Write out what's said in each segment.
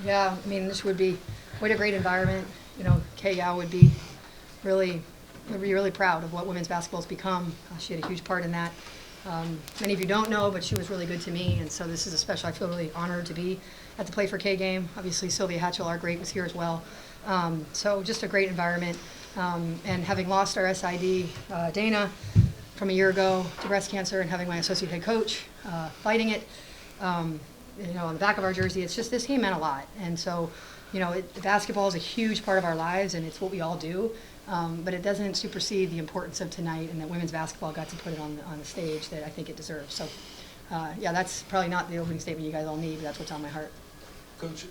Yeah, I mean, this would be what a great environment. You know, Kay Yao really, would be really proud of what women's basketball has become. She had a huge part in that. Many of you don't know, but she was really good to me, and so this is a special. I feel really honored to be at the Play for Kay game. Obviously, Sylvia Hatchell, our great, was here as well. So just a great environment. And having lost our SID, Dana, from a year ago to breast cancer, and having my associate head coach fighting it, you know, on the back of our jersey, it's just this game meant a lot. And so, you know, basketball is a huge part of our lives, and it's what we all do. But it doesn't supersede the importance of tonight, and that women's basketball got to put it on the stage that I think it deserves. So, yeah, that's probably not the opening statement you guys all need, but that's what's on my heart. Coach,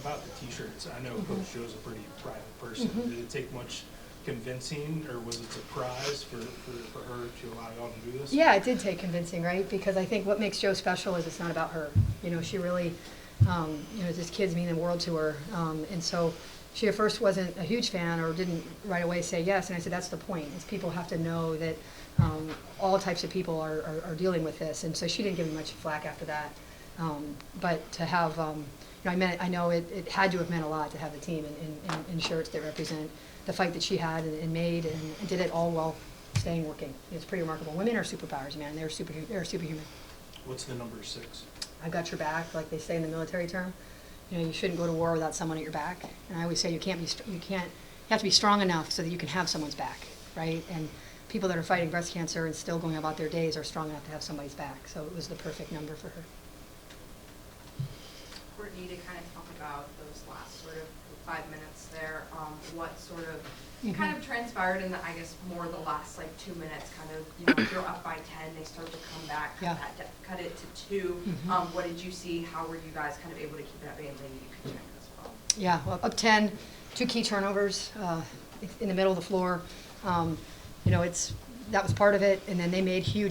about the T-shirts, I know Coach Joe's a pretty private person. Did it take much convincing, or was it a surprise for her to allow y'all to do this? Yeah, it did take convincing, right? Because I think what makes Jo special is it's not about her. You know, she really, you know, this kids mean the world to her. And so she at first wasn't a huge fan, or didn't right away say yes. And I said, that's the point, is people have to know that all types of people are dealing with this. And so she didn't give me much flack after that. But to have, you know, I know it had to have meant a lot to have the team in shirts that represent the fight that she had and made, and did it all while staying working. It's pretty remarkable. Women are superpowers, man. They're superhuman. What's the number 6? I've got your back, like they say in the military term. You know, you shouldn't go to war without someone at your back. And I always say you have to be strong enough so that you can have someone's back, right? And people that are fighting breast cancer and still going about their days are strong enough to have somebody's back. So it was the perfect number for her. Courtney, to kind of talk about those last sort of 5 minutes there, what sort of kind of transpired in the, I guess, more the last like 2 minutes, kind of, you know, you're up by 10, they start to come back, cut it to 2. What did you see? How were you guys kind of able to keep it at bay, and maybe you could check as well? Yeah, well, up 10, 2 key turnovers in the middle of the floor. You know, that was part of it, and then they made 2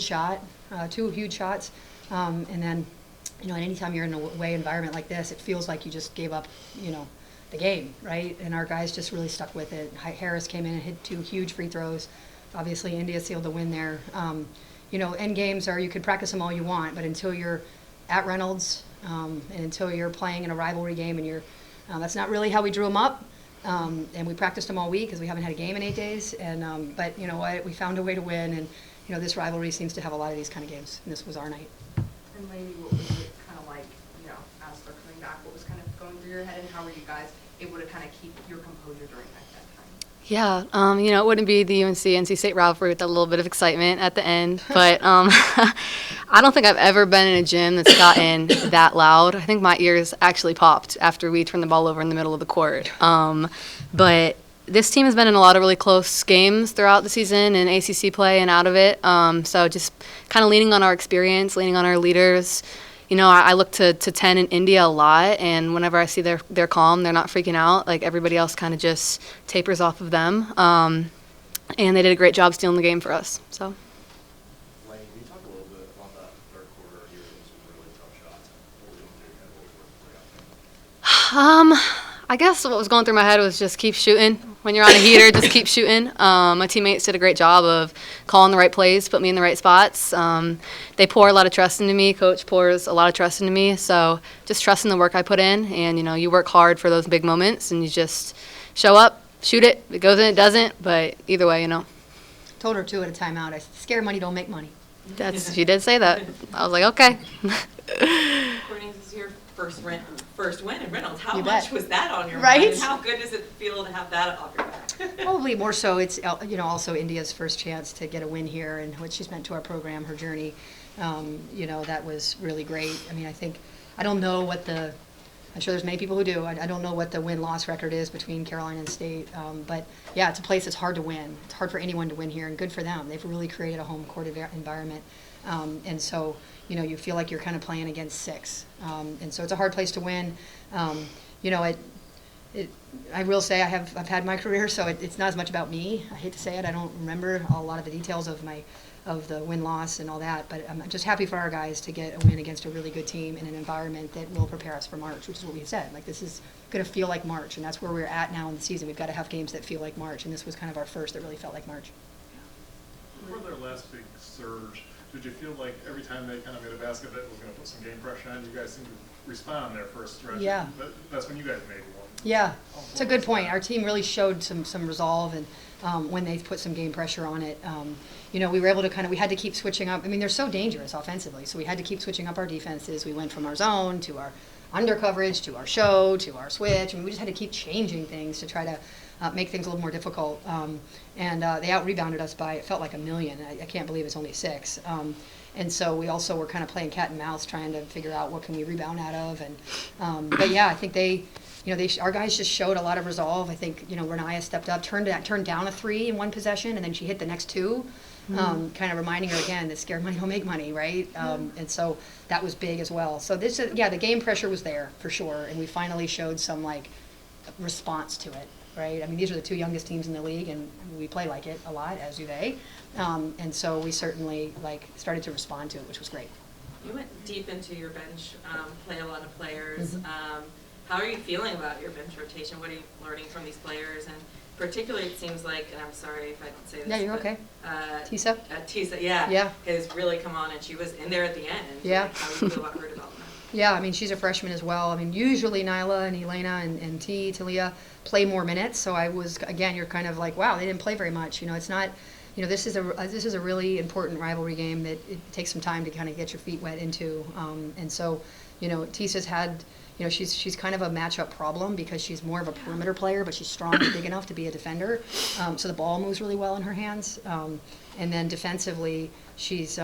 huge shots, and then, you know, and anytime you're in an away environment like this, it feels like you just gave up, you know, the game, right? And our guys just really stuck with it. Harris came in and hit 2 huge free throws. Obviously, India sealed the win there. You know, end games you could practice them all you want, but until you're at Reynolds and until you're playing in a rivalry game, and that's not really how we drew them up. And we practiced them all week because we haven't had a game in 8 days. And but you know what? We found a way to win, and you know, this rivalry seems to have a lot of these kind of games, and this was our night. And Lanie, what was it kind of like, you know, as they're coming back, what was kind of going through your head, and how were you guys able to kind of keep your composure during that time? Yeah, you know, it wouldn't be the UNC-NC State rivalry with a little bit of excitement at the end, but I don't think I've ever been in a gym that's gotten that loud. I think my ears actually popped after we turned the ball over in the middle of the court. But this team has been in a lot of really close games throughout the season in ACC play and out of it. So just kind of leaning on our experience, leaning on our leaders. You know, I look to 10 in India a lot, and whenever I see they're calm, they're not freaking out. Like, everybody else kind of just tapers off of them. And they did a great job stealing the game for us. So. Lane, can you talk a little bit about that third quarter? You were doing some really tough shots. What were you doing through I guess what was going through my head was just keep shooting. When you're on a heater, just keep shooting. My teammates did a great job of calling the right plays, put me in the right spots. They pour a lot of trust into me. Coach pours a lot of trust into me. So just trusting the work I put in. And, you know, you work hard for those big moments, and you just show up, shoot it. If it goes in, it doesn't. But either way, you know. Told her too at a timeout. I said, scared money don't make money. She did say that. I was like, okay. Courtney, this is your first win in Reynolds. How You much bet. was that on your Right? mind? And how good does it feel to have that off your back? Probably more so. It's, you know, also India's first chance to get a win here, and what she's meant to our program, her journey. You know, that was really great. I mean, I don't know what I'm sure there's many people who do. I don't know what the win-loss record is between Carolina and State. But yeah, it's a place that's hard to win. It's hard for anyone to win here, and good for them. They've really created a home court environment. And so, you know, you feel like you're kind of playing against 6. And so it's a hard place to win. You know, I will say I've had my career, so it's not as much about me. I hate to say it. I don't remember a lot of the details of the win-loss and all that, but I'm just happy for our guys to get a win against a really good team in an environment that will prepare us for March, which is what we said. Like, this is going to feel like March, and that's where we're at now in the season. We've got to have games that feel like March, and this was kind of our first that really felt like March. Before their last big surge, did you feel like every time they kind of made a basket that was going to put some game pressure on, you guys seemed to respond on their first stretch. Yeah. That's when you guys made one. Yeah, it's a good point. Our team really showed some resolve, and when they put some game pressure on it, we were able to we had to keep switching up. I mean, they're so dangerous offensively, so we had to keep switching up our defenses. We went from our zone to our under coverage to our show to our switch. I mean, we just had to keep changing things to try to make things a little more difficult. And they out-rebounded us by, it felt like 1,000,000. I can't believe it's only 6. And so we also were kind of playing cat and mouse, trying to figure out what can we rebound out of. And but yeah, I think our guys just showed a lot of resolve. I think Renaya stepped up, turned down a 3 in one possession, and then she hit the next 2, kind of reminding her again that scared money don't make money, right? And so that was big as well. So the game pressure was there for sure, and we finally showed some response to it, right? I mean, these are the 2 youngest teams in the league, and we play like it a lot, as do they. And so we certainly started to respond to it, which was great. You went deep into your bench, play a lot of players. How are you feeling about your bench rotation? What are you learning from these players? And particularly, it seems like, and I'm sorry if I didn't say this. Yeah, you're okay. Tisa? Tisa, yeah, has really come on, and she was in there at the end. Yeah. How do you feel about her development? Yeah, I mean, she's a freshman as well. I mean, usually Nyla and Elena and Talia play more minutes. So I was, again, you're kind of like, wow, they didn't play very much. It's not, this is a really important rivalry game that it takes some time to kind of get your feet wet into. And so, Tisa's had, she's kind of a matchup problem because she's more of a perimeter player, but she's strong and big enough to be a defender. So the ball moves really well in her hands. And then defensively, she's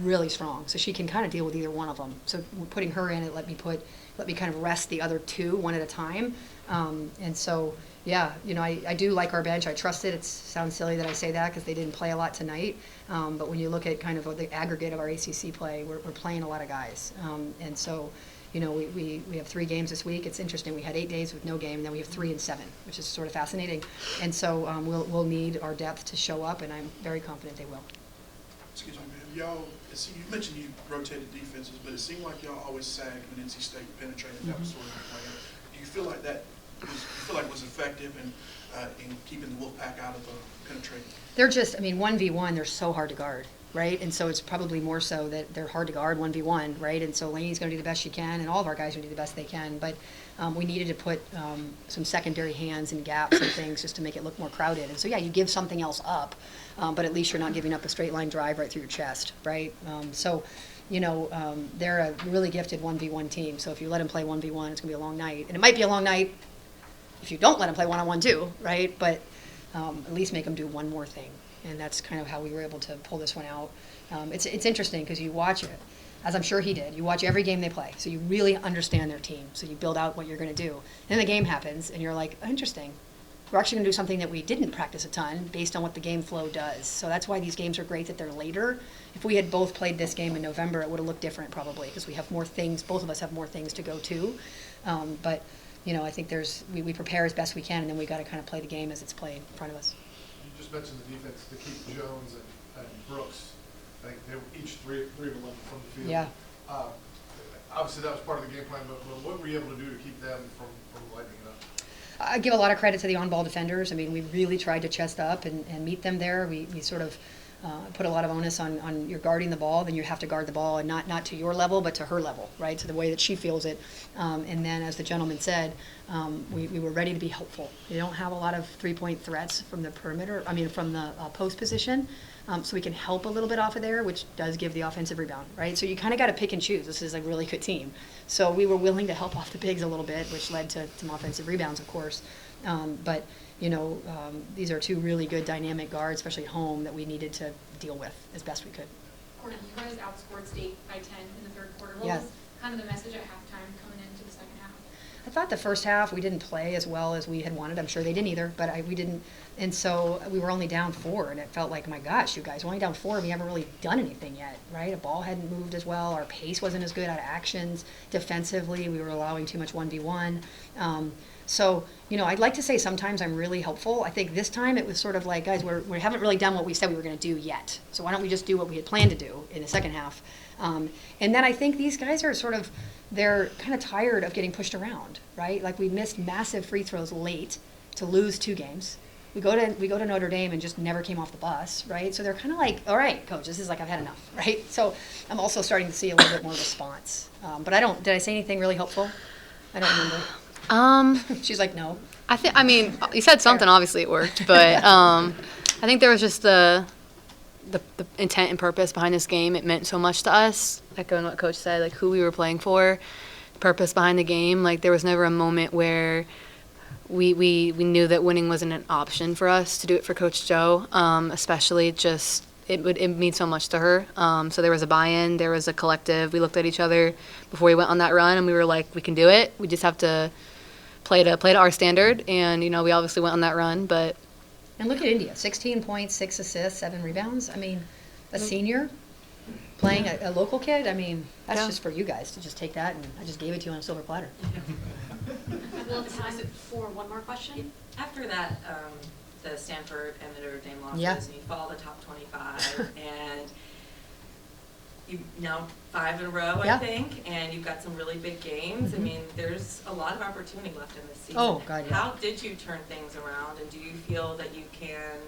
really strong. So she can kind of deal with either one of them. So putting her in, it let me kind of rest the other 2 one at a time. And so, yeah, I do like our bench. I trust it. It sounds silly that I say that because they didn't play a lot tonight. But when you look at kind of the aggregate of our ACC play, we're playing a lot of guys. And so, we have 3 games this week. It's interesting. We had 8 days with no game, and then we have 3 and 7, which is sort of fascinating. And so we'll need our depth to show up, and I'm very confident they will. Excuse me, man. Y'all, you mentioned you rotated defenses, but it seemed like y'all always sagged when NC State penetrated. That was sort of the plan. Do you feel like was effective in keeping the Wolfpack out of penetrating? They're just, 1v1, they're so hard to guard, right? And so it's probably more so that they're hard to guard 1v1, right? And so Lanie's going to do the best she can, and all of our guys are going to do the best they can. But we needed to put some secondary hands and gaps and things just to make it look more crowded. And so, yeah, you give something else up, but at least you're not giving up a straight line drive right through your chest, right? They're a really gifted 1v1 team. So if you let them play 1v1, it's going to be a long night. And it might be a long night if you don't let them play one-on-one too, right? But at least make them do one more thing. And that's kind of how we were able to pull this one out. It's interesting because you watch it, as I'm sure he did. You watch every game they play, so you really understand their team. So you build out what you're going to do. And then the game happens, and you're like, interesting. We're actually going to do something that we didn't practice a ton based on what the game flow does. So that's why these games are great that they're later. If we had both played this game in November, it would have looked different probably because we have more things. Both of us have more things to go to. But I think we prepare as best we can, and then we got to kind of play the game as it's played in front of us. You just mentioned the defense to keep Jones and Brooks. I think they were each 3 of 11 from the field. Yeah. Obviously, that was part of the game plan, but what were you able to do to keep them from lighting it up? I give a lot of credit to the on-ball defenders. We really tried to chest up and meet them there. We sort of put a lot of onus on you're guarding the ball, then you have to guard the ball, and not to your level, but to her level, right, to the way that she feels it. And then, as the gentleman said, we were ready to be helpful. They don't have a lot of three-point threats from the perimeter, from the post position, so we can help a little bit off of there, which does give the offensive rebound, right? So you kind of got to pick and choose. This is a really good team. So we were willing to help off the bigs a little bit, which led to some offensive rebounds, of course. But these are 2 really good dynamic guards, especially at home, that we needed to deal with as best we could. Courtney, you guys outscored State by 10 in the 3rd quarter. What Yeah. was kind of the message at halftime coming into the 2nd half? I thought the first half we didn't play as well as we had wanted. I'm sure they didn't either, but we didn't. And so we were only down 4, and it felt like, my gosh, you guys, we're only down 4, and we haven't really done anything yet, right? A ball hadn't moved as well. Our pace wasn't as good out of actions. Defensively, we were allowing too much 1v1. So, I'd like to say sometimes I'm really helpful. I think this time it was sort of like, guys, we haven't really done what we said we were going to do yet. So why don't we just do what we had planned to do in the second half? And then I think these guys are they're kind of tired of getting pushed around, right? Like we missed massive free throws late to lose 2 games. we go to Notre Dame and just never came off the bus, right? So they're kind of like, all right, coach, this is like, I've had enough, right? So I'm also starting to see a little bit more response. But did I say anything really helpful? I don't remember. She's like, no. I mean, you said something, obviously it worked, but I think there was just the intent and purpose behind this game. It meant so much to us, echoing what Coach said, like who we were playing for, the purpose behind the game. Like there was never a moment where we knew that winning wasn't an option for us to do it for Coach Joe, especially just it means so much to her. So there was a buy-in, there was a collective. We looked at each other before we went on that run, and we were like, we can do it. We just have to play to our standard, and we obviously went on that run, but. And look at India, 16 points, 6 assists, 7 rebounds. I mean, a senior playing a local kid. I mean, that's just for you guys to just take that, and I just gave it to you on a silver platter. We'll have time for one more question. After that, the Stanford and the Notre Dame losses, Yeah. and you fall the top 25, and you now 5 in a row, Yeah. I think, and you've got some really big games. I mean, there's a lot of opportunity left in this season. Oh, God, yeah. How did you turn things around, and do you feel that you can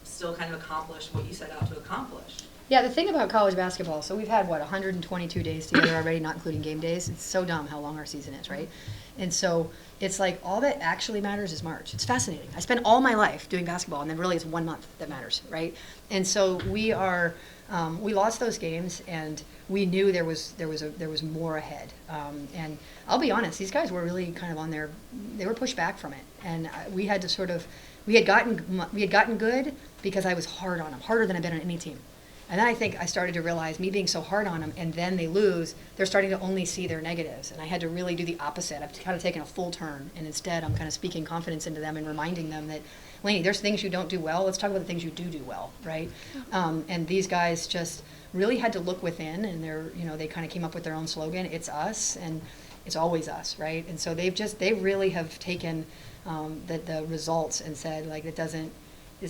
still kind of accomplish what you set out to accomplish? Yeah, the thing about college basketball, so we've had, 122 days together already, not including game days. It's so dumb how long our season is, right? And so it's like all that actually matters is March. It's fascinating. I spent all my life doing basketball, and then really it's 1 month that matters, right? And so we lost those games, and we knew there was more ahead. And I'll be honest, these guys were really kind of they were pushed back from it, and we had to we had gotten good because I was hard on them, harder than I've been on any team. And then I think I started to realize, me being so hard on them, and then they lose, they're starting to only see their negatives. And I had to really do the opposite. I've kind of taken a full turn, and instead I'm kind of speaking confidence into them and reminding them that, Lanie, there's things you don't do well. Let's talk about the things you do well, right? And these guys just really had to look within, and they kind of came up with their own slogan, it's us, and it's always us, right? And so they really have taken the results and said, like,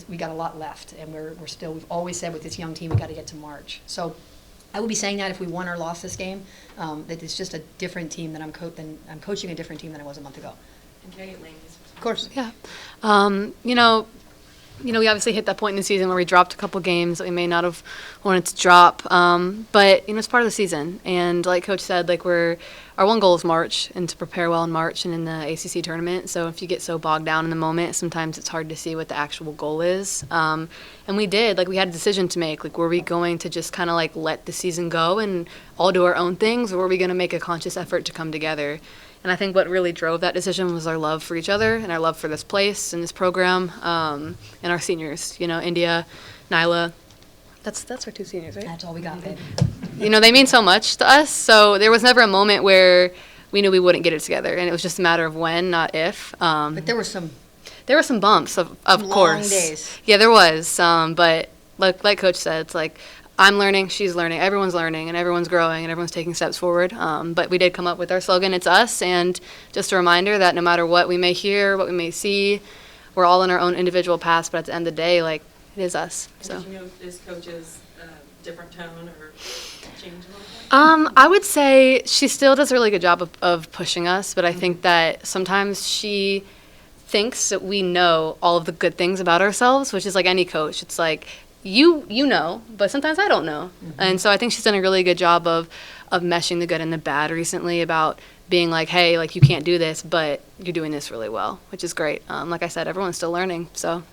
we got a lot left, and we've always said with this young team, we got to get to March. So I would be saying that if we won or lost this game, that it's just a different team I'm coaching a different team than I was a month ago. And can I get Lanie's Of course. Yeah. We obviously hit that point in the season where we dropped a couple games that we may not have wanted to drop. But, it's part of the season. And like Coach said, like our one goal is March, and to prepare well in March and in the ACC tournament. So if you get so bogged down in the moment, sometimes it's hard to see what the actual goal is. And we did. Like, we had a decision to make. Like, were we going to just kind of like let the season go and all do our own things, or were we going to make a conscious effort to come together? And I think what really drove that decision was our love for each other and our love for this place and this program, and our seniors. India, Nyla. That's our 2 seniors, right? That's all we got, babe. They mean so much to us. So there was never a moment where we knew we wouldn't get it together, and it was just a matter of when, not if. But there were some bumps, of long course. days. Yeah, there was. But like Coach said, it's like I'm learning, she's learning, everyone's learning, and everyone's growing, and everyone's taking steps forward. But we did come up with our slogan, it's us, and just a reminder that no matter what we may hear, what we may see, we're all in our own individual paths, but at the end of the day, like, it is us. So. Did you know this Coach's different tone or change a little bit? I would say she still does a really good job of pushing us, but I think that sometimes she thinks that we know all of the good things about ourselves, which is like any coach. It's like, you know, but sometimes I don't know. Mm-hmm. And so I think she's done a really good job of meshing the good and the bad recently, about being like, hey, like, you can't do this, but you're doing this really well, which is great. Like I said, everyone's still learning, so.